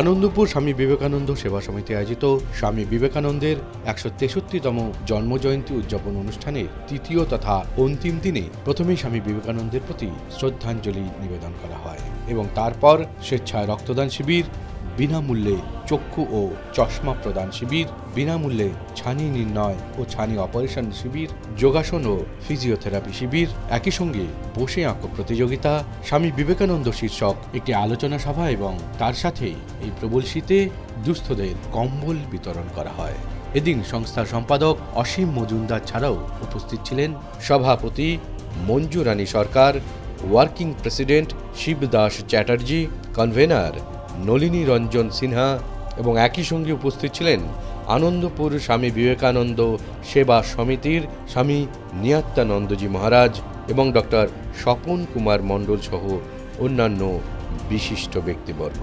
আনন্দপুর স্বামী বিবেকানন্দ সেবা সমিতি আয়োজিত স্বামী বিবেকানন্দের ১৬৩তম জন্মজয়ন্তী উদযাপন অনুষ্ঠানের তৃতীয় তথা অন্তিম দিনে প্রথমেই স্বামী বিবেকানন্দের প্রতি শ্রদ্ধাঞ্জলি নিবেদন করা হয় এবং তারপর স্বেচ্ছায় রক্তদান শিবির, বিনামূল্যে চক্ষু ও চশমা প্রদান শিবির, বিনামূল্যে ছানি নির্ণয় ও ছানি অপারেশন শিবির, যোগাসন ও ফিজিওথেরাপি শিবির, একই সঙ্গে বসে আঁকো প্রতিযোগিতা, স্বামী বিবেকানন্দ শীর্ষক একটি আলোচনা সভা এবং তার সাথেই এই প্রবল শীতে দুস্থদের কম্বল বিতরণ করা হয়। এদিন সংস্থার সম্পাদক অসীম মজুমদার ছাড়াও উপস্থিত ছিলেন সভাপতি Manju Rani Sarkar, working president Shibdas Chatterjee, convener Nalini Ranjan Sinha এবং একই সঙ্গে উপস্থিত ছিলেন আনন্দপুর স্বামী বিবেকানন্দ সেবা সমিতির স্বামী নিয়াত্তানন্দজি মহারাজ এবং ডক্টর স্বপন কুমার মণ্ডল সহ অন্যান্য বিশিষ্ট ব্যক্তিবর্গ।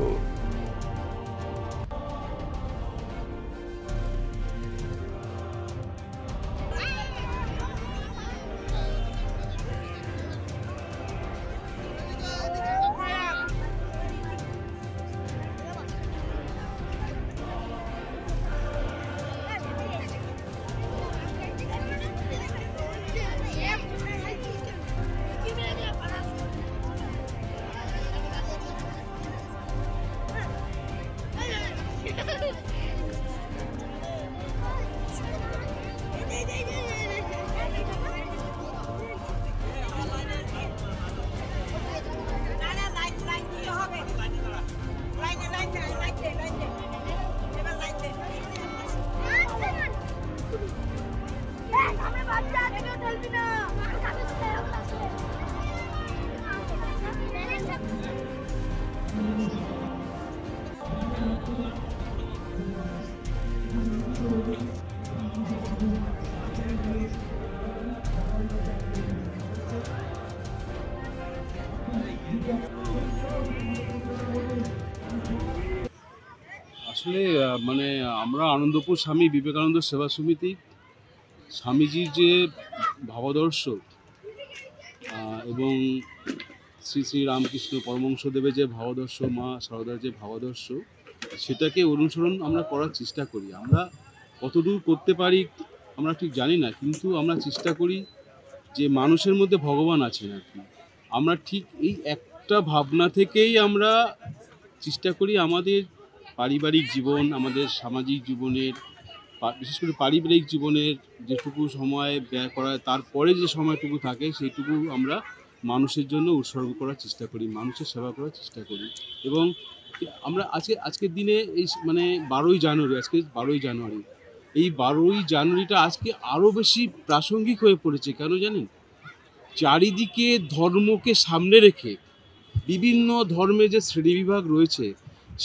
আসলে আমরা আনন্দপুর স্বামী বিবেকানন্দ সেবা সমিতি স্বামীজির যে ভাবাদর্শ এবং শ্রী শ্রী রামকৃষ্ণ পরমহংসদেবের যে ভাবাদর্শ, মা সারদার যে ভাবাদর্শ, সেটাকে অনুসরণ আমরা করার চেষ্টা করি। আমরা কতদূর করতে পারি আমরা ঠিক জানি না, কিন্তু আমরা চেষ্টা করি যে মানুষের মধ্যে ভগবান আছেন আর কি। আমরা ঠিক এই একটা ভাবনা থেকেই আমরা চেষ্টা করি আমাদের পারিবারিক জীবন, আমাদের সামাজিক জীবনের, বিশেষ করে পারিবারিক জীবনের যেটুকু সময় ব্যয় করা, তারপরে যে সময়টুকু থাকে সেইটুকু আমরা মানুষের জন্য উৎসর্গ করার চেষ্টা করি, মানুষের সেবা করার চেষ্টা করি। এবং আমরা আজকের দিনে এই 12ই জানুয়ারি, আজকে 12ই জানুয়ারি, এই 12ই জানুয়ারিটা আজকে আরও বেশি প্রাসঙ্গিক হয়ে পড়েছে। কেন জানেন? চারিদিকে ধর্মকে সামনে রেখে বিভিন্ন ধর্মের যে শ্রেণীবিভাগ রয়েছে,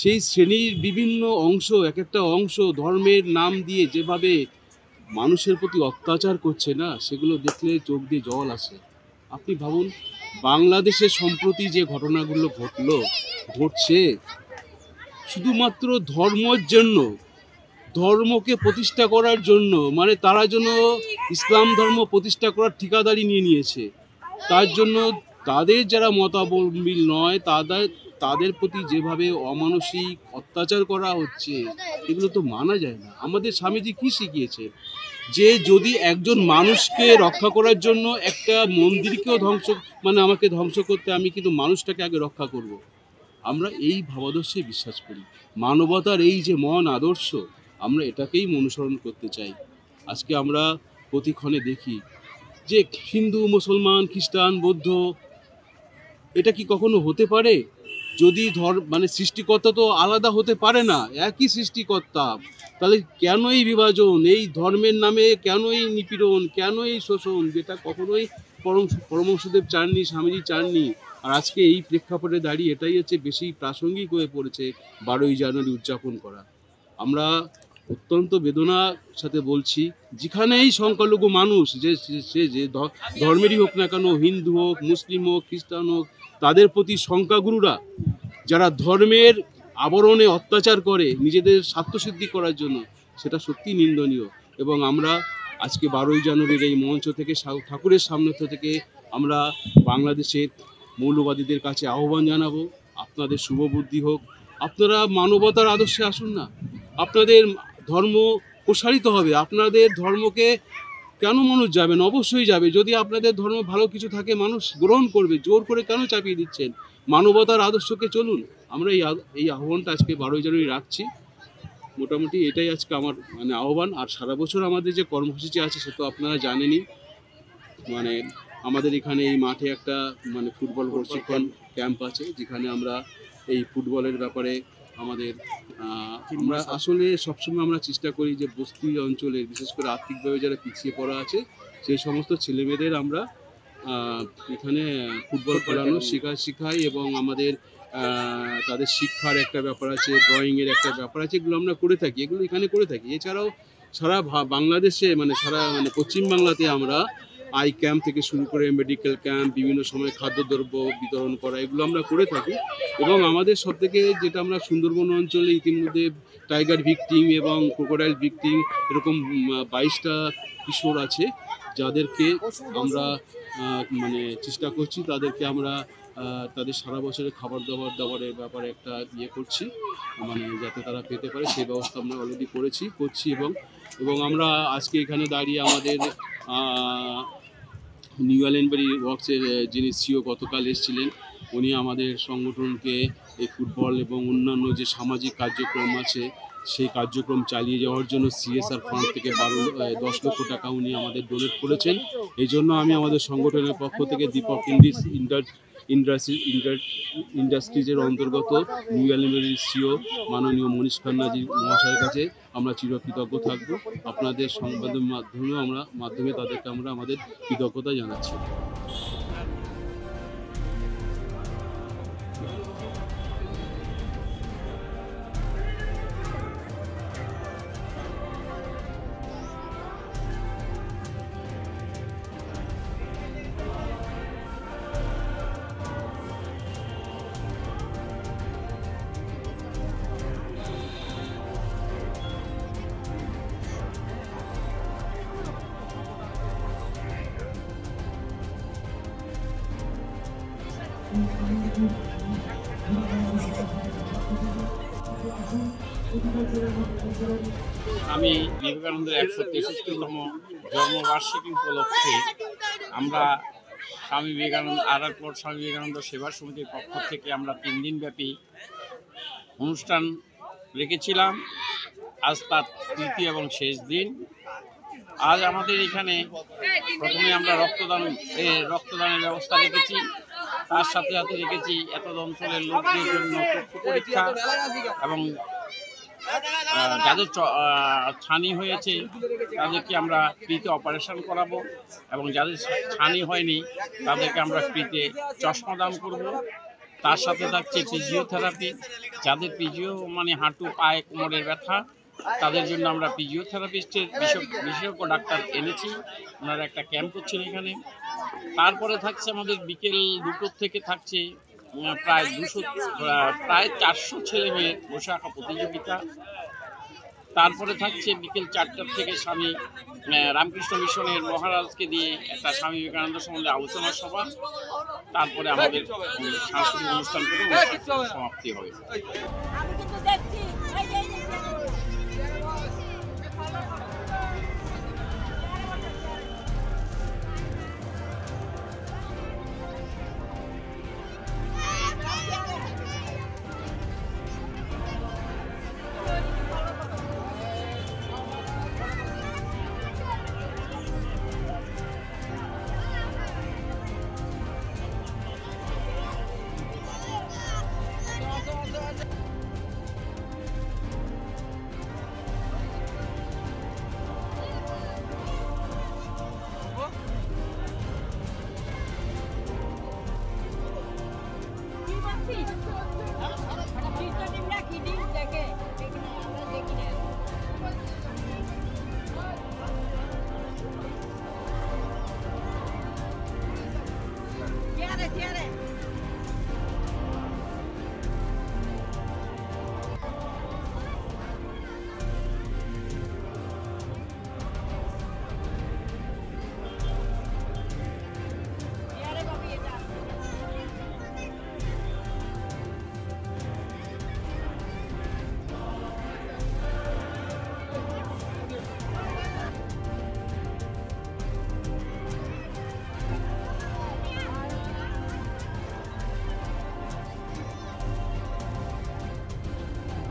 সেই শ্রেণীর বিভিন্ন অংশ, এক একটা অংশ ধর্মের নাম দিয়ে যেভাবে মানুষের প্রতি অত্যাচার করছে না, সেগুলো দেখলে চোখ দিয়ে জল আসে। আপনি ভাবুন, বাংলাদেশে সম্প্রতি যে ঘটনাগুলো ঘটছে শুধুমাত্র ধর্মের জন্য, ধর্মকে প্রতিষ্ঠা করার জন্য, তারা যেন ইসলাম ধর্ম প্রতিষ্ঠা করার ঠিকাদারি নিয়ে নিয়েছে। তার জন্য তাদের যারা মতাবলম্বী নয় তাদের প্রতি যেভাবে অমানসিক অত্যাচার করা হচ্ছে, এগুলো তো মানা যায় না। আমাদের স্বামীজি কি শিখিয়েছে? যে যদি একজন মানুষকে রক্ষা করার জন্য একটা মন্দিরকেও আমাকে ধ্বংস করতে, আমি কিন্তু মানুষটাকে আগে রক্ষা করব। আমরা এই ভাবাদর্শে বিশ্বাস করি। মানবতার এই যে মহান আদর্শ, আমরা এটাকেই অনুসরণ করতে চাই। আজকে আমরা প্রতিক্ষণে দেখি যে হিন্দু, মুসলমান, খ্রিস্টান, বৌদ্ধ, এটা কি কখনো হতে পারে? যদি সৃষ্টিকর্তা তো আলাদা হতে পারে না, একই সৃষ্টিকর্তা। তাহলে কেন এই বিভাজন? এই ধর্মের নামে কেন এই নিপীড়ন, কেন এই শোষণ? যেটা কখনোই পরমহংসদেব চাননি, স্বামীজি চাননি। আর আজকে এই প্রেক্ষাপটে দাঁড়িয়ে এটাই হচ্ছে বেশি প্রাসঙ্গিক হয়ে পড়েছে 12ই জানুয়ারি উদযাপন করা। আমরা অত্যন্ত বেদনার সাথে বলছি, যেখানেই সংখ্যালঘু মানুষ সে যে ধর্মেরই হোক না কেন, হিন্দু হোক, মুসলিম হোক, খ্রিস্টান হোক, তাদের প্রতি সংখ্যাগুরুরা যারা ধর্মের আবরণে অত্যাচার করে নিজেদের স্বার্থসিদ্ধি করার জন্য, সেটা সত্যি নিন্দনীয়। এবং আমরা আজকে 12ই জানুয়ারির এই মঞ্চ থেকে, ঠাকুরের সামনে থেকে আমরা বাংলাদেশের মৌলবাদীদের কাছে আহ্বান জানাবো, আপনাদের শুভ বুদ্ধি হোক, আপনারা মানবতার আদর্শে আসুন না। আপনাদের ধর্ম প্রসারিত হবে, আপনাদের ধর্মকে কেন মানুষ যাবেন? অবশ্যই যাবে। যদি আপনাদের ধর্ম ভালো কিছু থাকে মানুষ গ্রহণ করবে, জোর করে কেন চাপিয়ে দিচ্ছেন? মানবতার আদর্শকে চলুন। আমরা এই আহ্বানটা আজকে 12ই জানুয়ারি রাখছি। মোটামুটি এটাই আজকে আমার মানে আহ্বান। আর সারা বছর আমাদের যে কর্মসূচি আছে সে তো আপনারা জানেনই। মানে আমাদের এখানে এই মাঠে একটা মানে ফুটবল প্রশিক্ষণ ক্যাম্প আছে, যেখানে আমরা এই ফুটবলের ব্যাপারে আমাদের আমরা আসলে সবসময় আমরা চেষ্টা করি যে বস্তি অঞ্চলের বিশেষ করে আর্থিকভাবে যারা পিছিয়ে পড়া আছে সেই সমস্ত ছেলেমেয়েদের আমরা এখানে ফুটবল খেলানো শেখাই এবং আমাদের তাদের শিক্ষার একটা ব্যাপার আছে, ড্রয়িংয়ের একটা ব্যাপার আছে, এগুলো আমরা করে থাকি, এগুলো এখানে করে থাকি। এছাড়াও সারা বাংলাদেশে মানে সারা মানে পশ্চিমবাংলাতে আমরা আই ক্যাম্প থেকে শুরু করে মেডিকেল ক্যাম্প, বিভিন্ন সময় খাদ্যদ্রব্য বিতরণ করা, এগুলো আমরা করে থাকি। এবং আমাদের সবথেকে যেটা আমরা সুন্দরবন অঞ্চলে ইতিমধ্যে টাইগার ভিকটিম এবং ক্রোকোডাইল ভিকটিম এরকম 22টা কিশোর আছে, যাদেরকে আমরা মানে চেষ্টা করছি তাদেরকে আমরা তাদের সারা বছরের খাবার দাবারের ব্যাপারে একটা ইয়ে করছি, মানে যাতে তারা পেতে পারে সেই ব্যবস্থা আমরা অলরেডি করছি এবং আমরা আজকে এখানে দাঁড়িয়ে আমাদের নিউ আলেনবাড়ি ওয়ার্কসের যিনি সিও গতকাল এসেছিলেন, উনি আমাদের সংগঠনকে এই ফুটবল এবং অন্যান্য যে সামাজিক কার্যক্রম আছে সেই কার্যক্রম চালিয়ে যাওয়ার জন্য সিএসআর ফান্ড থেকে 10 লক্ষ টাকা উনি আমাদের ডোনেট করেছেন। এই জন্য আমি আমাদের সংগঠনের পক্ষ থেকে দীপক ইন্ডাস্ট্রিজের অন্তর্গত নিউ আলেনবাড়ির সিও মাননীয় মনীষ খান্নাজি মহাশয়ের কাছে আমরা চিরকৃতজ্ঞ থাকব। আপনাদের সংবাদের মাধ্যমে তাদেরকে আমরা আমাদের কৃতজ্ঞতা জানাচ্ছি। আমি বিবেকানন্দের 163তম জন্মবার্ষিকী উপলক্ষে আমরা স্বামী বিবেকানন্দ সেবা সমিতির পক্ষ থেকে আমরা 3 দিনব্যাপী অনুষ্ঠান রেখেছিলাম। আজ তার তৃতীয় এবং শেষ দিন। আজ আমাদের এখানে প্রথমে আমরা রক্তদানের ব্যবস্থা রেখেছি, তার সাথে সাথে রেখেছি এতদ অঞ্চলের লোকদের জন্য চক্ষু পরীক্ষা এবং যাদের ছানি হয়েছে তাদেরকে আমরা ফ্রিতে অপারেশন করাবো এবং যাদের ছানি হয়নি তাদেরকে আমরা ফ্রিতে চশমা দান করব। তার সাথে থাকছে ফিজিওথেরাপি, যাদের মানে হাঁটু পায়ে কোমরের ব্যথা তাদের জন্য আমরা ফিজিওথেরাপিস্টের বিশেষজ্ঞ ডাক্তার এনেছি, ওনারা একটা ক্যাম্প করছেন এখানে। তারপরে থাকছে আমাদের বিকেল 2টো থেকে থাকছে প্রায় 400 ছেলে মেয়ের বসে আঁকা প্রতিযোগিতা। তারপরে থাকছে বিকেল 4টার থেকে স্বামী রামকৃষ্ণ মিশনের মহারাজকে দিয়ে একটা স্বামী বিবেকানন্দ সম্বন্ধে আলোচনা সভা। তারপরে আমাদের সাংস্কৃতিক অনুষ্ঠান করে সমাপ্তি হবে।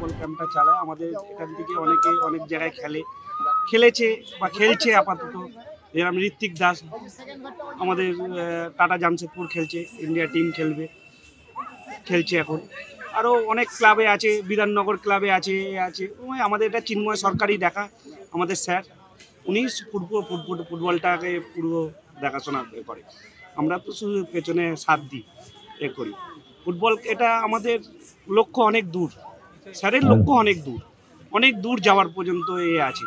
ফুটবল ক্যাম্পটা চালায়। আমাদের এখান থেকে অনেকে অনেক জায়গায় খেলেছে বা খেলছে আপাতত। যেরকম ঋত্বিক দাস আমাদের টাটা জামশেদপুর খেলছে, ইন্ডিয়া টিম খেলছে এখন। আরও অনেক ক্লাবে আছে, বিধাননগর ক্লাবে আছে। আমাদের এটা চিন্ময় সরকারই দেখা, আমাদের স্যার, উনি ফুটবলটাকে পুরো দেখাশোনা করে। আমরা তো শুধু পেছনে সাথ দিই, করি। ফুটবল এটা আমাদের লক্ষ্য অনেক দূর, স্যারের লক্ষ্য অনেক দূর যাওয়ার পর্যন্ত আছে।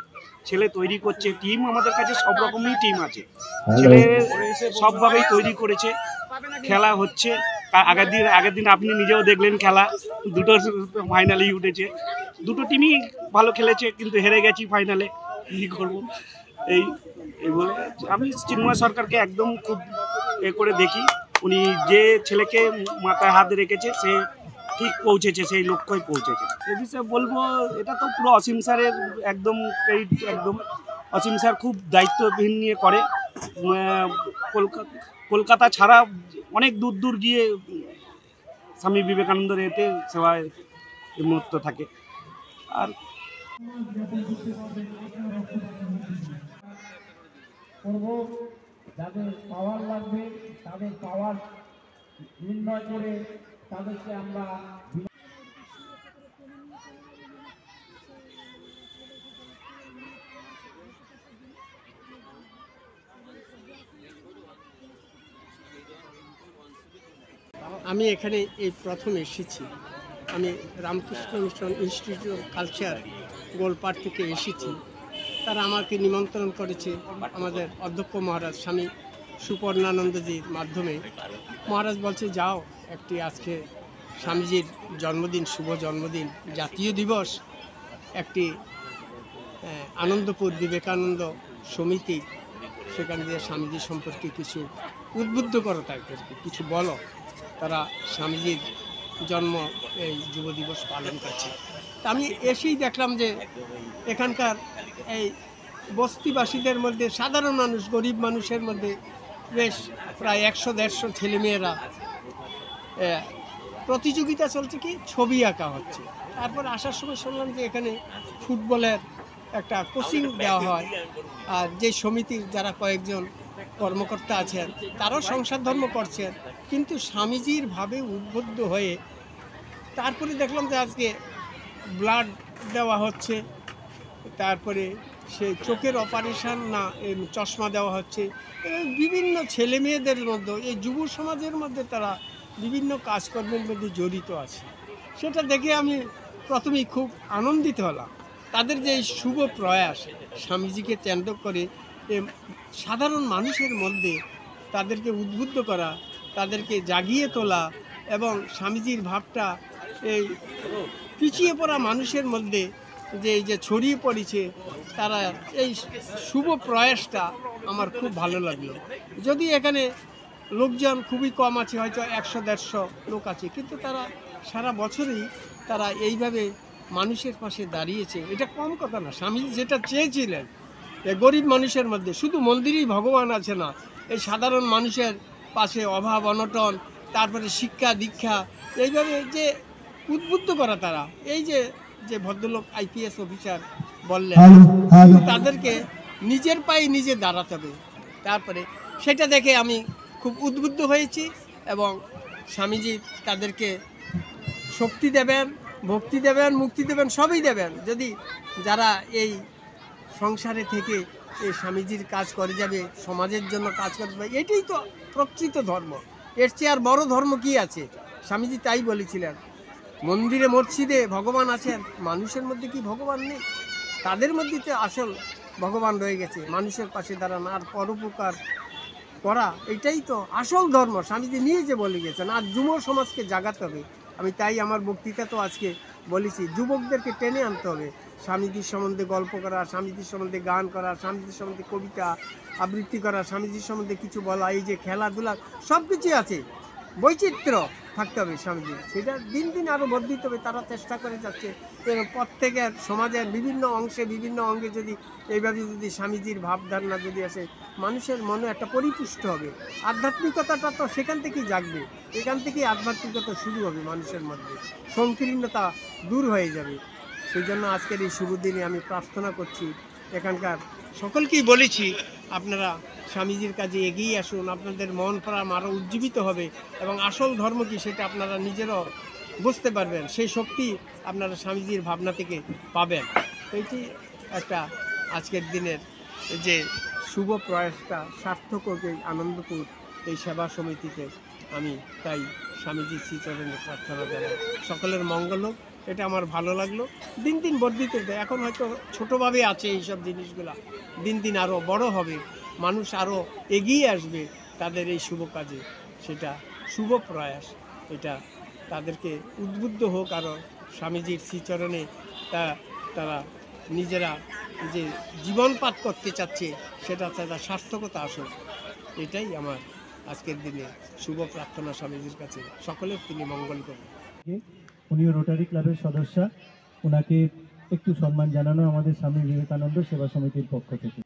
ছেলে তৈরি করছে, টিম আমাদের কাছে সব রকমই টিম আছে, ছেলে সবভাবেই তৈরি করেছে। খেলা হচ্ছে, আগের দিন আপনি নিজেও দেখলেন খেলা, দুটো ফাইনালেই উঠেছে, দুটো টিমই ভালো খেলেছে, কিন্তু হেরে গেছি ফাইনালে। কী করবো, এই বলে আমি চিন্ময় সরকারকে একদম খুব করে দেখি। উনি যে ছেলেকে মাথায় হাত রেখেছে সে ঠিক পৌঁছেছে, সেই লক্ষ্যই পৌঁছেছে। এ বিষয়ে বলবো, এটা তো পুরো অসীম স্যারের একদম অসীম স্যার খুব দায়িত্বহীন নিয়ে করে। কলকাতা ছাড়া অনেক দূর গিয়ে স্বামী বিবেকানন্দের এতে সেবায় মত্ত থাকে। আর যাদের পাওয়ার লাগবে তাদের পাওয়ার নির্ণয় করে তাদেরকে আমরা আমি এখানে এই প্রথম এসেছি। আমি Ramakrishna Mission Institute of Culture Golpark থেকে এসেছি। তারা আমাকে নিমন্ত্রণ করেছে আমাদের অধ্যক্ষ মহারাজ স্বামী সুপর্ণানন্দজির মাধ্যমে। মহারাজ বলছে যাও, একটি আজকে স্বামীজির জন্মদিন, শুভ জন্মদিন, জাতীয় দিবস, একটি আনন্দপুর বিবেকানন্দ সমিতি, সেখান দিয়ে স্বামীজি সম্পর্কে কিছু উদ্বুদ্ধ করো, তাদেরকে কিছু বলো। তারা স্বামীজির জন্ম এই যুব দিবস পালন করছে। তা আমি এসেই দেখলাম যে এখানকার এই বস্তিবাসীদের মধ্যে, সাধারণ মানুষ, গরিব মানুষের মধ্যে বেশ প্রায় 100-150 ছেলেমেয়েরা প্রতিযোগিতা চলছে, কি ছবি আঁকা হচ্ছে। তারপর আসার সময় শুনলাম যে এখানে ফুটবলের একটা কোচিং দেওয়া হয়। আর যে সমিতির যারা কয়েকজন কর্মকর্তা আছেন তারাও সংসার ধর্ম করছেন, কিন্তু স্বামীজির ভাবে উদ্বুদ্ধ হয়ে তারপরে দেখলাম যে আজকে ব্লাড দেওয়া হচ্ছে, তারপরে সেই চোখের অপারেশন না চশমা দেওয়া হচ্ছে। বিভিন্ন ছেলে মেয়েদের মধ্যে, এই যুব সমাজের মধ্যে তারা বিভিন্ন কাজকর্মের মধ্যে জড়িত আছে। সেটা দেখে আমি প্রথমেই খুব আনন্দিত হলাম। তাদের যে শুভ প্রয়াস, স্বামীজিকে কেন্দ্র করে সাধারণ মানুষের মধ্যে তাদেরকে উদ্বুদ্ধ করা, তাদেরকে জাগিয়ে তোলা, এবং স্বামীজির ভাবটা এই পিছিয়ে পড়া মানুষের মধ্যে যে ছড়িয়ে পড়েছে, তারা এই শুভ প্রয়াসটা আমার খুব ভালো লাগলো। যদি এখানে লোকজন খুবই কম আছে, হয়তো 100-150 লোক আছে, কিন্তু তারা সারা বছরই তারা এইভাবে মানুষের পাশে দাঁড়িয়েছে। এটা কম কথা না। স্বামীজি যেটা চেয়েছিলেন, গরিব মানুষের মধ্যে শুধু মন্দিরেই ভগবান আছে না, এই সাধারণ মানুষের পাশে অভাব অনটন, তারপরে শিক্ষা দীক্ষা, এইভাবে যে উদ্বুদ্ধ করা। তারা এই যে ভদ্রলোক IPS অফিসার বললেন, তাদেরকে নিজের পায়ে নিজে দাঁড়াতে হবে। তারপরে সেটা দেখে আমি খুব উদ্বুদ্ধ হয়েছি, এবং স্বামীজি তাদেরকে শক্তি দেবেন, ভক্তি দেবেন, মুক্তি দেবেন, সবই দেবেন। যদি যারা এই সংসারে থেকে এই স্বামীজির কাজ করে যাবে, সমাজের জন্য কাজ করে যাবে, এটাই তো প্রকৃত ধর্ম। এর চেয়ে আর বড় ধর্ম কি আছে? স্বামীজি তাই বলেছিলেন, মন্দিরে মসজিদে ভগবান আছেন, মানুষের মধ্যে কি ভগবান নেই? তাদের মধ্যে তো আসল ভগবান রয়ে গেছে। মানুষের পাশে দাঁড়ানো আর পরোপকার করা, এটাই তো আসল ধর্ম। স্বামীজি নিয়ে যে বলে গেছেন, আর যুব সমাজকে জাগাতে হবে। আমি তাই আমার বক্তৃতা তো আজকে বলেছি, যুবকদেরকে টেনে আনতে হবে। স্বামীজির সম্বন্ধে গল্প করা, স্বামীজির সম্বন্ধে গান করা, স্বামীজির সম্বন্ধে কবিতা আবৃত্তি করা, স্বামীজির সম্বন্ধে কিছু বলা, এই যে খেলাধুলা, সব কিছুই আছে, বৈচিত্র্য। থাকতে হবে স্বামীজির, সেটা দিন দিন আরও বর্ধিত হবে। তারা চেষ্টা করে যাচ্ছে এবং প্রত্যেকের সমাজের বিভিন্ন অংশে বিভিন্ন অঙ্গে যদি এইভাবে যদি স্বামীজির ভাবধারণা যদি আসে, মানুষের মনে একটা পরিপুষ্ট হবে। আধ্যাত্মিকতাটা তো সেখান থেকেই জাগবে, এখান থেকেই আধ্যাত্মিকতা শুরু হবে মানুষের মধ্যে, সংকীর্ণতা দূর হয়ে যাবে। সেই জন্য আজকের এই শুভ দিনে আমি প্রার্থনা করছি, এখানকার সকলকেই বলেছি আপনারা স্বামীজির কাজে এগিয়ে আসুন, আপনাদের মন প্রাণ আরও উজ্জীবিত হবে এবং আসল ধর্ম কি সেটা আপনারা নিজেরাও বুঝতে পারবেন, সেই শক্তি আপনারা স্বামীজির ভাবনা থেকে পাবেন। এইটি একটা আজকের দিনের যে শুভ প্রয়াসটা সার্থক হোক এই আনন্দপুর এই সেবা সমিতিতে, আমি তাই স্বামীজির শ্রীচরণে প্রার্থনা জানাই সকলের মঙ্গল হোক। এটা আমার ভালো লাগলো। দিন দিন বর্ধিত হবে, এখন হয়তো ছোটোভাবে আছে এইসব জিনিসগুলা, দিন দিন আরও বড় হবে, মানুষ আরও এগিয়ে আসবে তাদের এই শুভ কাজে, সেটা শুভ প্রয়াস, এটা তাদেরকে উদ্বুদ্ধ হোক আরও স্বামীজির শ্রীচরণে তারা নিজেরা যে জীবনপাত করতে চাচ্ছে সেটা তাদের সার্থকতা আসুক, এটাই আমার আজকের দিনে শুভ প্রার্থনা স্বামীজির কাছে, সকলের তিনি মঙ্গল করবেন। উনিও রোটারি ক্লাবের সদস্য, ওনাকে একটু সম্মান জানানো আমাদের স্বামী বিবেকানন্দ সেবা সমিতির পক্ষ থেকে।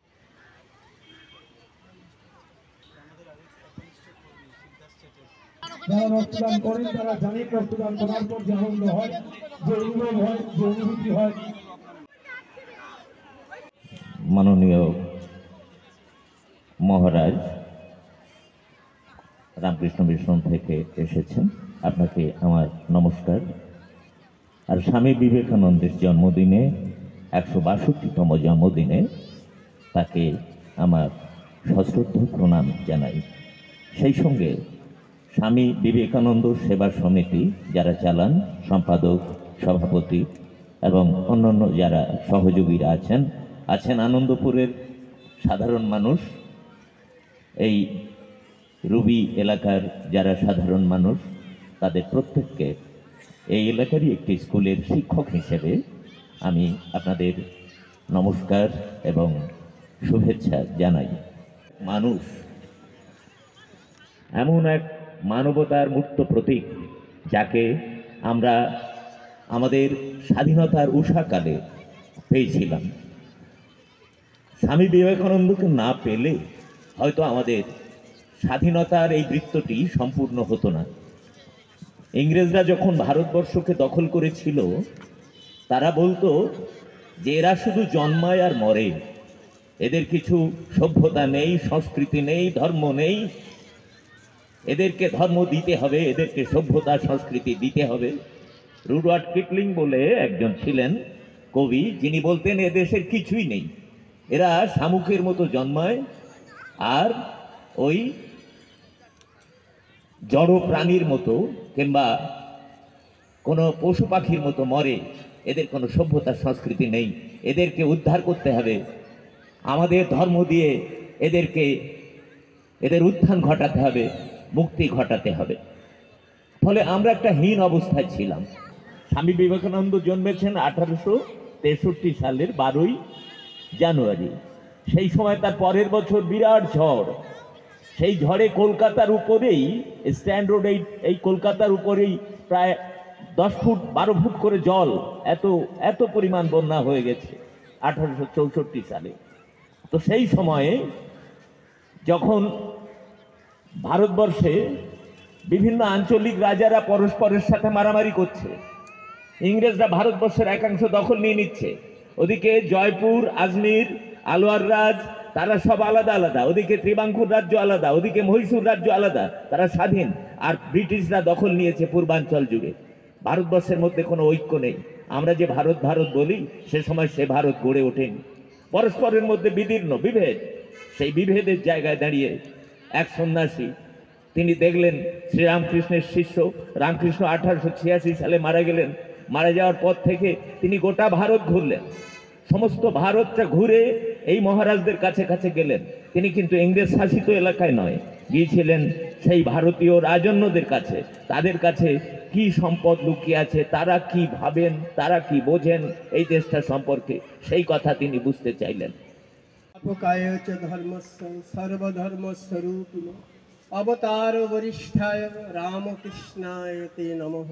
যারা রক্তদান করেন তারা জানেন রক্তদান করার পর যে আনন্দ হয়, যে অনুভব হয়, যে অনুভূতি হয়। মাননীয় মহারাজ রামকৃষ্ণ মিশন থেকে এসেছেন, আপনাকে আমার নমস্কার। আর স্বামী বিবেকানন্দের জন্মদিনে 162তম জন্মদিনে তাকে আমার সশ্রদ্ধ প্রণাম জানাই। সেই সঙ্গে স্বামী বিবেকানন্দ সেবা সমিতি যারা চালান, সম্পাদক, সভাপতি এবং অন্যান্য যারা সহযোগীরা আছেন আনন্দপুরের সাধারণ মানুষ, এই রুবি এলাকার যারা সাধারণ মানুষ, তাদের প্রত্যেককে এই এলাকারই একটি স্কুলের শিক্ষক হিসেবে আমি আপনাদের নমস্কার এবং শুভেচ্ছা জানাই। মানুষ এমন এক মানবতার মূর্ত প্রতীক যাকে আমরা আমাদের স্বাধীনতার উষাকালে পেয়েছিলাম। স্বামী বিবেকানন্দকে না পেলে হয়তো আমাদের স্বাধীনতার এই বৃত্তটি সম্পূর্ণ হতো না। ইংরেজরা যখন ভারতবর্ষকে দখল করেছিল, তারা বলতো যে এরা শুধু জন্মায় আর মরে, এদের কিছু সভ্যতা নেই, সংস্কৃতি নেই, ধর্ম নেই, এদেরকে ধর্ম দিতে হবে, এদেরকে সভ্যতা সংস্কৃতি দিতে হবে। রুডওয়ার্ড কিপলিং বলে একজন ছিলেন কবি, যিনি বলতেন এদেশের কিছুই নেই, এরা শামুকের মতো জন্মায় আর ওই জড় প্রাণীর মতো কিংবা কোনো পশু পাখির মতো মরে, এদের কোনো সভ্যতা সংস্কৃতি নেই, এদেরকে উদ্ধার করতে হবে, আমাদের ধর্ম দিয়ে এদের উত্থান ঘটাতে হবে, মুক্তি ঘটাতে হবে। ফলে আমরা একটা হীন অবস্থায় ছিলাম। স্বামী বিবেকানন্দ জন্মেছেন 1863 সালের 12ই জানুয়ারি। সেই সময় তার পরের বছর বিরাট ঝড়, সেই ঝড়ে কলকাতার উপরেই স্ট্যান্ড রোড, এই কলকাতার উপরেই প্রায় 10 ফুট 12 ফুট করে জল, এত পরিমাণ বন্যা হয়ে গেছে 1864 সালে। তো সেই সময়ে যখন ভারতবর্ষে বিভিন্ন আঞ্চলিক রাজারা পরস্পরের সাথে মারামারি করছে, ইংরেজরা ভারতবর্ষের একাংশ দখল নিয়ে নিচ্ছে, ওদিকে জয়পুর, আজমির, আলোয়ার রাজ তারা সব আলাদা আলাদা, ওদিকে ত্রিবাঙ্কুর রাজ্য আলাদা, ওদিকে মহীশূর রাজ্য আলাদা, তারা স্বাধীন। আর ব্রিটিশরা দখল নিয়েছে পূর্বাঞ্চল জুড়ে। ভারতবর্ষের মধ্যে কোনো ঐক্য নেই। আমরা যে ভারত ভারত বলি, সে সময় সে ভারত গড়ে ওঠেনি। পরস্পরের মধ্যে বিদীর্ণ বিভেদ। সেই বিভেদের জায়গায় দাঁড়িয়ে এক সন্ন্যাসী, তিনি দেখলেন শ্রীরামকৃষ্ণের শিষ্য রামকৃষ্ণ 1886 সালে মারা গেলেন। মারা যাওয়ার পর থেকে তিনি গোটা ভারত ঘুরলেন, সমস্ত ভারতটা ঘুরে এই মহারাজদের কাছে কাছে গেলেন। তিনি কিন্তু ইংরেজ শাসিত এলাকায় নয়, গিয়েছিলেন সেই ভারতীয় রাজন্যদের কাছে। তাদের কাছে কি সম্পদ লুকিয়ে আছে, তারা কি ভাবেন, তারা কি বোঝেন এই দেশটা সম্পর্কে, সেই কথা তিনি বুঝতে চাইলেন। ধর্মস্য সর্বধর্মস্বরূপিণো अवतार वरिष्ठाय रामकृष्णाय ते नमः।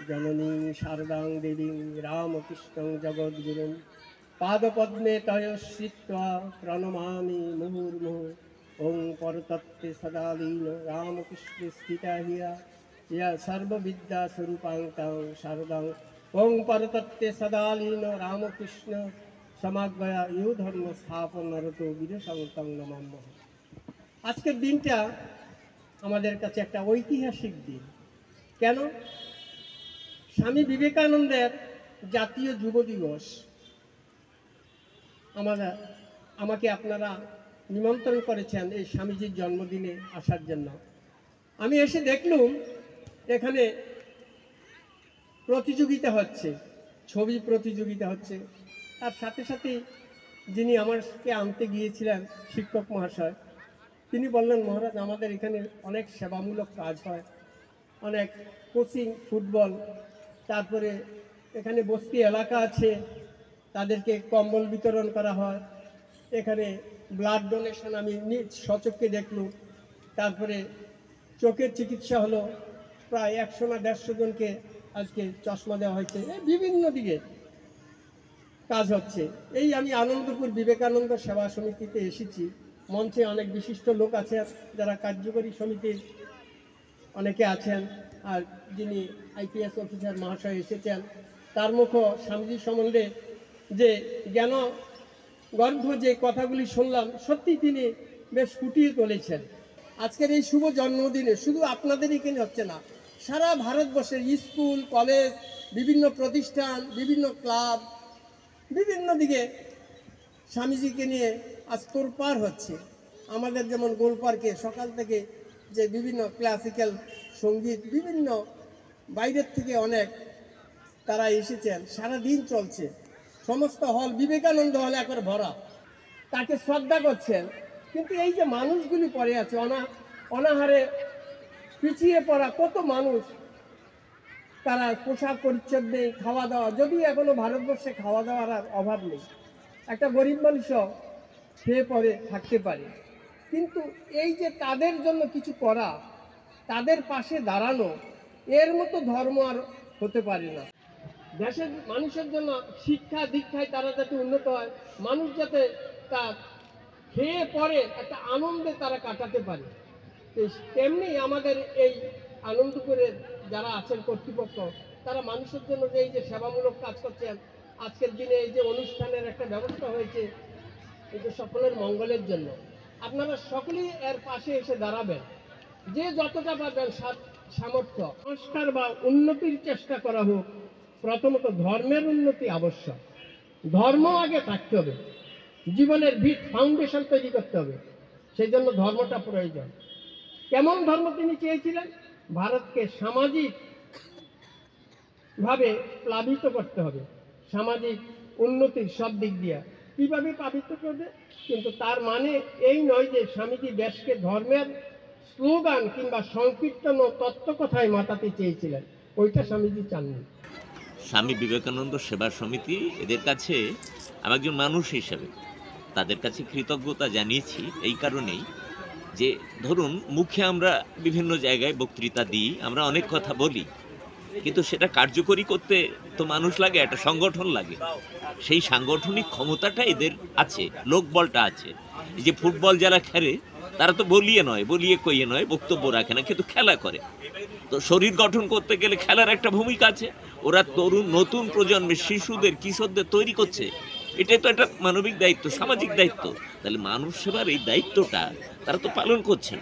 जननी शारदां देवीं रामकृष्णं जगद्गुरुं पादपद्मे तय श्रित्वा प्रणमामि मुहुर्मुहुः। ओं परतत्ते सदा लीन रामकृष्ण स्थिता हिया या सर्वविद्या स्वरूपांतां शारदां। ओं परतत्ते सदा लीन रामकृष्ण समागया यो धर्म स्थापनरतो বিরশান্তং নমাম্যহ। আজকের দিনটা আমাদের কাছে একটা ঐতিহাসিক দিন। কেন? স্বামী বিবেকানন্দের জাতীয় যুব দিবস। আমাকে আপনারা নিমন্ত্রণ করেছেন এই স্বামীজির জন্মদিনে আসার জন্য। আমি এসে দেখলুম এখানে প্রতিযোগিতা হচ্ছে, ছবি প্রতিযোগিতা হচ্ছে। তার সাথে সাথে যিনি আমাকে আনতে গিয়েছিলেন শিক্ষক মহাশয়, তিনি বললেন, মহারাজ আমাদের এখানে অনেক সেবামূলক কাজ হয়, অনেক কোচিং, ফুটবল, তারপরে এখানে বস্তি এলাকা আছে, তাদেরকে কম্বল বিতরণ করা হয়, এখানে ব্লাড ডোনেশন আমি নিজ সচক্ষে দেখলুম, তারপরে চোখের চিকিৎসা হলো, প্রায় 100 না 150 জনকে আজকে চশমা দেওয়া হয়েছে। এই বিভিন্ন দিকে কাজ হচ্ছে। এই আমি আনন্দপুর বিবেকানন্দ সেবা সমিতিতে এসেছি। মঞ্চে অনেক বিশিষ্ট লোক আছেন যারা কার্যকরী সমিতির অনেকে আছেন, আর যিনি আইপিএস অফিসার মহাশয় এসেছেন, তার মুখ স্বামীজি সম্বন্ধে যে জ্ঞান গর্ভ যে কথাগুলি শুনলাম, সত্যি তিনি বেশ ফুটিয়ে তুলেছেন। আজকের এই শুভ জন্মদিনে শুধু আপনাদের এখানে হচ্ছে না, সারা ভারতবর্ষের স্কুল, কলেজ, বিভিন্ন প্রতিষ্ঠান, বিভিন্ন ক্লাব, বিভিন্ন দিকে স্বামীজিকে নিয়ে আজ তোড়পাড় হচ্ছে। আমাদের যেমন গোলপার্কে সকাল থেকে যে বিভিন্ন ক্লাসিক্যাল সঙ্গীত, বিভিন্ন বাইরের থেকে অনেক তারা এসেছেন, সারা দিন চলছে, সমস্ত হল বিবেকানন্দ হলে একবার ভরা, তাকে শ্রদ্ধা করছেন। কিন্তু এই যে মানুষগুলি পড়ে আছে অনাহারে পিছিয়ে পড়া কত মানুষ, তারা পোশাক পরিচ্ছদ নেই, খাওয়া দাওয়া, যদিও এখনো ভারতবর্ষে খাওয়া দাওয়ার আর অভাব নেই, একটা গরিব মানুষও খেয়ে পরে থাকতে পারে, কিন্তু এই যে তাদের জন্য কিছু করা, তাদের পাশে দাঁড়ানো, এর মতো ধর্ম আর হতে পারে না। দেশের মানুষের জন্য শিক্ষা দীক্ষায় তারা যাতে উন্নত হয়, মানুষ যাতে তা খেয়ে পরে একটা আনন্দে তারা কাটাতে পারে, তেমনি আমাদের এই আনন্দপুরের যারা আছেন কর্তৃপক্ষ, তারা মানুষের জন্য যে এই যে সেবামূলক কাজ করছেন, আজকের দিনে এই যে অনুষ্ঠানের একটা ব্যবস্থা হয়েছে, এই যে সকলের মঙ্গলের জন্য, আপনারা সকলেই এর পাশে এসে দাঁড়াবেন, যে যতটা পারবেন সামর্থ্য। সংস্কার বা উন্নতির চেষ্টা করা হোক, প্রথমত ধর্মের উন্নতি আবশ্যক, ধর্ম আগে থাকতে হবে, জীবনের ভিত ফাউন্ডেশন তৈরি করতে হবে, সেই জন্য ধর্মটা প্রয়োজন। কেমন ধর্ম তিনি চেয়েছিলেন? ভারতকে সামাজিক ভাবে প্লাবিত করতে হবে, সামাজিক উন্নতির সব দিক দিয়ে। কীভাবে প্লাবিত করবে? কিন্তু তার মানে এই নয় যে স্বামীজি দেশকে ধর্মের স্লোগান কিংবা সংকীর্তন ও তত্ত্বকথায় মাতাতে চেয়েছিলেন, ওইটা স্বামীজি চাননি। স্বামী বিবেকানন্দ সেবা সমিতি, এদের কাছে আমি একজন মানুষ হিসেবে তাদের কাছে কৃতজ্ঞতা জানিয়েছি এই কারণেই যে, ধরুন মুখে আমরা বিভিন্ন জায়গায় বক্তৃতা দিই, আমরা অনেক কথা বলি, কিন্তু সেটা কার্যকরী করতে তো মানুষ লাগে, একটা সংগঠন লাগে। সেই সাংগঠনিক ক্ষমতাটা এদের আছে, লোকবলটা আছে। এই যে ফুটবল যারা খেলে, তারা তো বলিয়ে কইয়ে নয় বক্তব্য রাখে না, কিন্তু খেলা করে। তো শরীর গঠন করতে গেলে খেলার একটা ভূমিকা আছে। ওরা নতুন প্রজন্মের শিশুদের, কিশোরদের তৈরি করছে, এটাই তো একটা মানবিক দায়িত্ব, সামাজিক দায়িত্ব। তাহলে মানুষ সেবার এই দায়িত্বটা তারা তো পালন করছেন।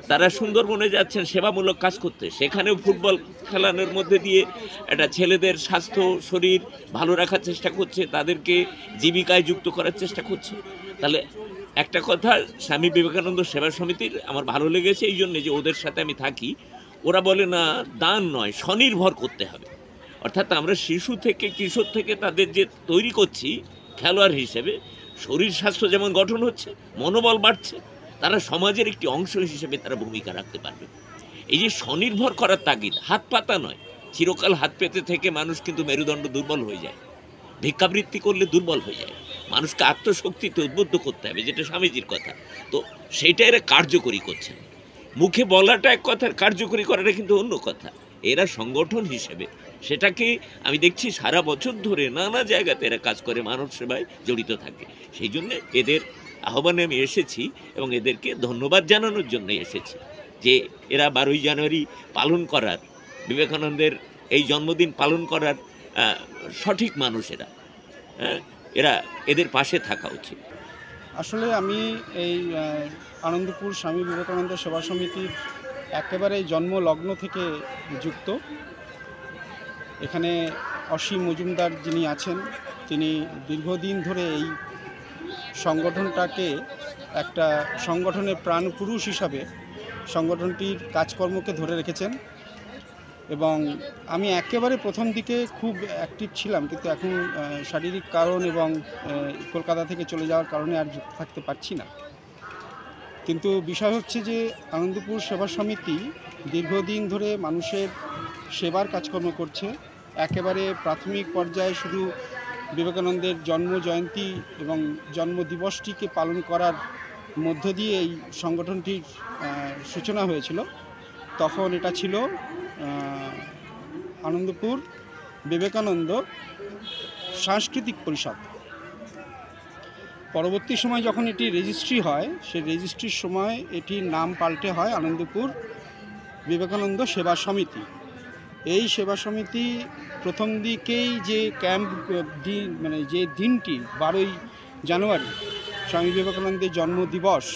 তারা সুন্দরবনে যাচ্ছেন সেবামূলক কাজ করতে, সেখানেও ফুটবল খেলানোর মধ্যে দিয়ে একটা ছেলেদের স্বাস্থ্য, শরীর ভালো রাখার চেষ্টা করছে, তাদেরকে জীবিকায় যুক্ত করার চেষ্টা করছে। তাহলে একটা কথা স্বামী বিবেকানন্দ সেবা সমিতির আমার ভালো লেগেছে এই জন্যে যে ওদের সাথে আমি থাকি। ওরা বলে না দান নয়, স্বনির্ভর করতে হবে। অর্থাৎ আমরা শিশু থেকে, কিশোর থেকে তাদের যে তৈরি করছি খেলোয়াড় হিসেবে, শরীর স্বাস্থ্য যেমন গঠন হচ্ছে, মনোবল বাড়ছে, তারা সমাজের একটি অংশ হিসেবে তারা ভূমিকা রাখতে পারবে। এই যে স্বনির্ভর করার তাগিদ, হাত পাতা নয়। চিরকাল হাত পেতে থেকে মানুষ কিন্তু মেরুদণ্ড দুর্বল হয়ে যায়, ভিক্ষাবৃত্তি করলে দুর্বল হয়ে যায়। মানুষকে আত্মশক্তিতে উদ্বুদ্ধ করতে হবে, যেটা স্বামীজির কথা। তো সেইটা এরা কার্যকরী করছেন। মুখে বলাটা এক কথা, কার্যকরী করাটা কিন্তু অন্য কথা। এরা সংগঠন হিসেবে সেটাকে আমি দেখছি সারা বছর ধরে নানা জায়গাতে এরা কাজ করে, মানব সেবায় জড়িত থাকে। সেই জন্য এদের আহ্বানে আমি এসেছি এবং এদেরকে ধন্যবাদ জানানোর জন্য এসেছি যে এরা 12ই জানুয়ারি পালন করার, বিবেকানন্দের এই জন্মদিন পালন করার সঠিক মানুষেরা, এরা এদের পাশে থাকা উচিত। আসলে আমি এই আনন্দপুর স্বামী বিবেকানন্দ সেবা সমিতির একেবারে জন্মলগ্ন থেকে যুক্ত। এখানে অসীম মজুমদার যিনি আছেন, তিনি দীর্ঘদিন ধরে এই সংগঠনটাকে একটা সংগঠনের প্রাণপুরুষ হিসাবে সংগঠনটির কাজকর্মকে ধরে রেখেছেন। এবং আমি একেবারে প্রথম দিকে খুব অ্যাক্টিভ ছিলাম, কিন্তু এখন শারীরিক কারণ এবং কলকাতা থেকে চলে যাওয়ার কারণে আর যুক্ত থাকতে পারছি না। কিন্তু বিষয় হচ্ছে যে আনন্দপুর সেবা সমিতি দীর্ঘদিন ধরে মানুষের সেবার কাজকর্ম করছে। একেবারে প্রাথমিক পর্যায়ে শুধু বিবেকানন্দের জন্ম জয়ন্তী এবং জন্মদিবসটিকে পালন করার মধ্য দিয়ে এই সংগঠনটির সূচনা হয়েছিল। তখন এটা ছিল আনন্দপুর বিবেকানন্দ সাংস্কৃতিক পরিষদ। পরবর্তী সময় যখন এটি রেজিস্ট্রি হয়, সেই রেজিস্ট্রির সময় এটির নাম পাল্টে হয় আনন্দপুর বিবেকানন্দ সেবা সমিতি। এই সেবা সমিতি প্রথম দিকেই যে ক্যাম্প দিন, মানে যে দিনটি 12ই জানুয়ারি স্বামী বিবেকানন্দের জন্মদিবস,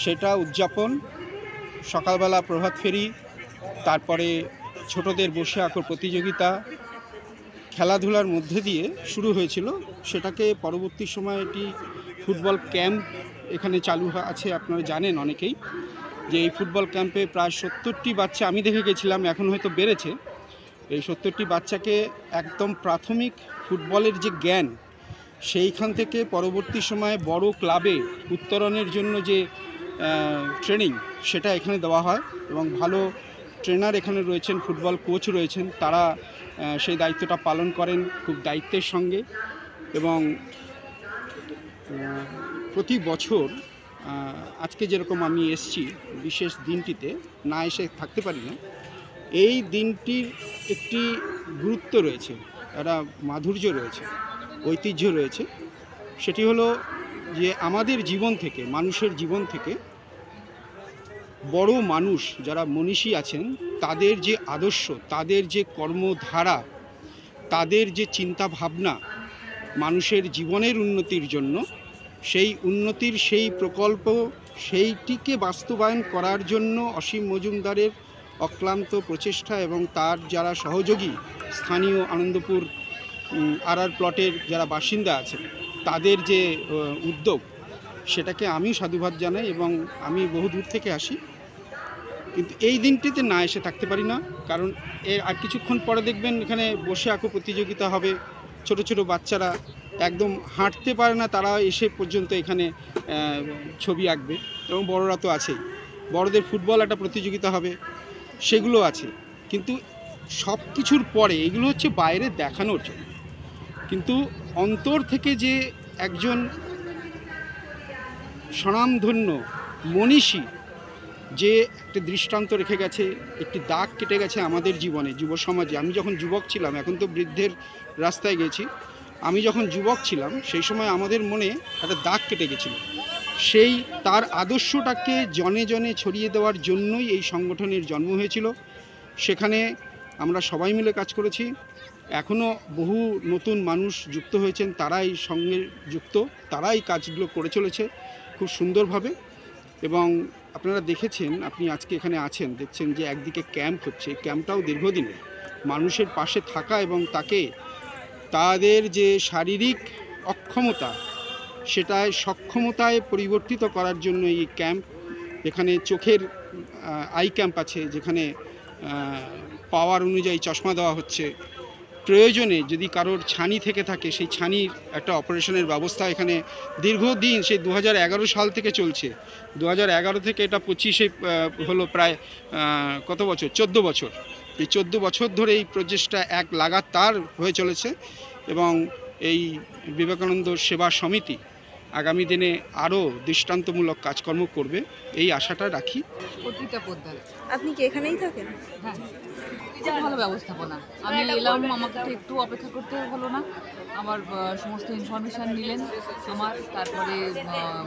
সেটা উদযাপন, সকালবেলা প্রভাত ফেরি, তারপরে ছোটদের বসে আঁকো প্রতিযোগিতা, খেলাধুলার মধ্যে দিয়ে শুরু হয়েছিল। সেটাকে পরবর্তী সময় এটি ফুটবল ক্যাম্প এখানে চালু আছে। আপনারা জানেন অনেকেই যে এই ফুটবল ক্যাম্পে প্রায় 70টি বাচ্চা, আমি দেখে গেছিলাম, এখন হয়তো বেড়েছে। এই 70টি বাচ্চাকে একদম প্রাথমিক ফুটবলের যে জ্ঞান, সেইখান থেকে পরবর্তী সময়ে বড় ক্লাবে উত্তরণের জন্য যে ট্রেনিং, সেটা এখানে দেওয়া হয়। এবং ভালো ট্রেনার এখানে রয়েছেন, ফুটবল কোচ রয়েছেন, তারা সেই দায়িত্বটা পালন করেন খুব দায়িত্বের সঙ্গে। এবং প্রতি বছর আজকে যেরকম আমি এসছি বিশেষ দিনটিতে, না এসে থাকতে পারি না, এই দিনটির একটি গুরুত্ব রয়েছে, একটা মাধুর্য রয়েছে, ঐতিহ্য রয়েছে। সেটি হলো যে আমাদের জীবন থেকে, মানুষের জীবন থেকে বড় মানুষ যারা মনীষী আছেন, তাদের যে আদর্শ, তাদের যে কর্মধারা, তাদের যে চিন্তা ভাবনা মানুষের জীবনের উন্নতির জন্য, সেই উন্নতির সেই প্রকল্প, সেইটিকে বাস্তবায়ন করার জন্য অসীম মজুমদারের অক্লান্ত প্রচেষ্টা এবং তার যারা সহযোগী স্থানীয় আনন্দপুর RR প্লটের যারা বাসিন্দা আছেন, তাদের যে উদ্যোগ, সেটাকে আমি সাধুবাদ জানাই। এবং আমি বহু দূর থেকে আসি, কিন্তু এই দিনটিতে না এসে থাকতে পারি না। কারণ এর আর কিছুক্ষণ পরে দেখবেন এখানে বসে আঁকো প্রতিযোগিতা হবে। ছোট ছোট বাচ্চারা একদম হাঁটতে পারে না, তারা এসে পর্যন্ত এখানে ছবি আঁকবে। এবং বড়রা তো আছেই, বড়দের ফুটবল একটা প্রতিযোগিতা হবে, সেগুলো আছে। কিন্তু সব কিছুর পরে এগুলো হচ্ছে বাইরে দেখানোর জন্য, কিন্তু অন্তর থেকে যে একজন স্বনামধন্য মনীষী যে একটা দৃষ্টান্ত রেখে গেছে, একটি দাগ কেটে গেছে আমাদের জীবনে, যুব সমাজে। আমি যখন যুবক ছিলাম, এখন তো বৃদ্ধের রাস্তায় গেছি, আমি যখন যুবক ছিলাম সেই সময় আমাদের মনে একটা দাগ কেটে গেছিল। সেই তার আদর্শটাকে জনে জনে ছড়িয়ে দেওয়ার জন্যই এই সংগঠনের জন্ম হয়েছিল। সেখানে আমরা সবাই মিলে কাজ করেছি। এখনও বহু নতুন মানুষ যুক্ত হয়েছেন, তারা এই সঙ্গে যুক্ত, তারা এই কাজগুলো করে চলেছে খুব সুন্দরভাবে। এবং আপনারা দেখেছেন, আপনি আজকে এখানে আছেন, দেখছেন যে একদিকে ক্যাম্প হচ্ছে, ক্যাম্পটাও দীর্ঘদিনের মানুষের পাশে থাকা এবং তাকে তাদের যে শারীরিক অক্ষমতা, সেটায় সক্ষমতায় পরিবর্তিত করার জন্য এই ক্যাম্প। এখানে চোখের আই ক্যাম্প আছে, যেখানে পাওয়ার অনুযায়ী চশমা দেওয়া হচ্ছে। প্রয়োজনে যদি কারোর ছানি থেকে থাকে, সেই ছানির একটা অপারেশনের ব্যবস্থা এখানে দীর্ঘদিন, সেই 2011 সাল থেকে চলছে। 2011 থেকে এটা 25-এ হলো, প্রায় কত বছর, 14 বছর। এই 14 বছর ধরে এই প্রচেষ্টা এক লাগাতার হয়ে চলেছে। এবং এই বিবেকানন্দ সেবা সমিতি আগামী দিনে আরও দৃষ্টান্তমূলক কাজকর্ম করবে এই আশাটা রাখি। অর্পিতা পোদ্দার। আপনি কি এখানেই থাকেন? হ্যাঁ, খুব ভালো ব্যবস্থাপনা। আমি এলাম, আমাকে তো একটু অপেক্ষা করতে হলো না। আমার সমস্ত ইনফরমেশান নিলেন আমার, তারপরে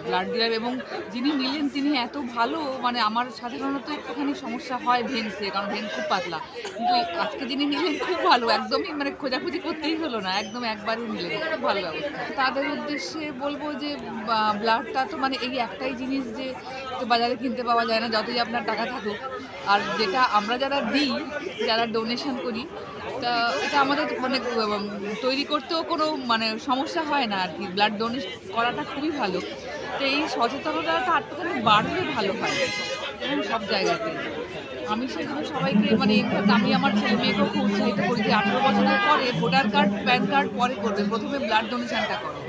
ব্লাড দিলাম, এবং যিনি নিলেন তিনি এত ভালো, মানে আমার সাধারণত একটুখানি সমস্যা হয় ভেন্সে, কারণ ভেন খুব পাতলা, কিন্তু আজকে যিনি নিলেন খুব ভালো, একদমই মানে খোঁজাখুঁজি করতেই হলো না, একদম একবারই নিলেন, খুব ভালো ব্যবস্থা। তাদের উদ্দেশ্যে বলবো যে ব্লাডটা তো মানে এই একটাই জিনিস যে তো বাজারে কিনতে পাওয়া যায় না যতই আপনার টাকা থাকুক, আর যেটা আমরা যারা দিই, যারা ডোনেশন করি, তা এটা আমাদের মানে তৈরি করতেও কোনো মানে সমস্যা হয় না আর কি। ব্লাড ডোনেট করাটা খুবই ভালো, তো এই সচেতনতাটা আরেকটুখানি বাড়লে ভালো হয় এবং সব জায়গাতে। আমি সেজন্য সবাইকে মানে ইনফ্যাক্ট আমি আমার ছেলে মেয়েকেও খুব উৎসাহিত করি যে 18 বছরের পরে ভোটার কার্ড, প্যান কার্ড পরে করবে, প্রথমে ব্লাড ডোনেশনটা করো।